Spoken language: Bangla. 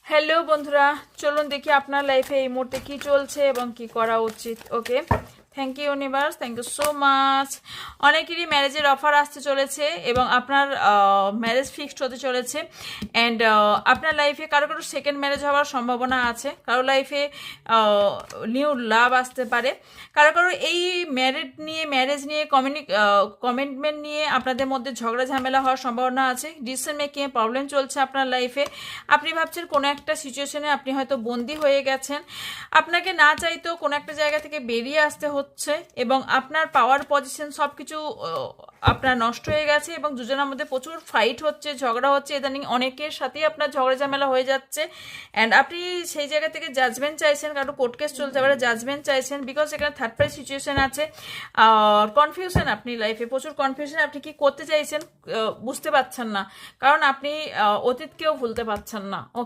হ্যালো বন্ধুরা, চলুন দেখি আপনার লাইফে এই মুহূর্তে কি চলছে এবং কি করা উচিত। Okay, thank you universe, thank you so much. অনেকেরই ম্যারেজের অফার আসতে চলেছে এবং আপনার ম্যারেজ ফিক্সড হতে চলেছে। অ্যান্ড আপনার লাইফে কারো কারো সেকেন্ড ম্যারেজ হওয়ার সম্ভাবনা আছে, কারো লাইফে নিউ লাভ আসতে পারে, কারো কারো এই ম্যারেজ নিয়ে কমিটমেন্ট নিয়ে আপনাদের মধ্যে ঝগড়া ঝামেলা হওয়ার সম্ভাবনা আছে। ডিসিশন মেকিংয়ে প্রবলেম চলছে আপনার লাইফে। আপনি ভাবছেন কোনো একটা সিচুয়েশনে আপনি হয়তো বন্দি হয়ে গেছেন, আপনাকে না চাইতেও কোনো একটা জায়গা থেকে বেরিয়ে আসতে হচ্ছে এবং আপনার পাওয়ার পজিশন সব কিছু আপনার নষ্ট হয়ে গেছে এবং দুজনের মধ্যে প্রচুর ফাইট হচ্ছে, ঝগড়া হচ্ছে, ইদানিং অনেকের সাথেই আপনার ঝগড়া ঝামেলা হয়ে যাচ্ছে। অ্যান্ড আপনি সেই জায়গা থেকে জাজমেন্ট চাইছেন, কারো কোর্ট কেস চলতে পারে, জাজমেন্ট চাইছেন, বিকজ এখানে থার্ড পার্টি সিচুয়েশন আছে। কনফিউশন আপনি লাইফে, প্রচুর কনফিউশন, আপনি কি করতে চাইছেন বুঝতে পারছেন না, কারণ আপনি অতীতকেও ভুলতে পারছেন না।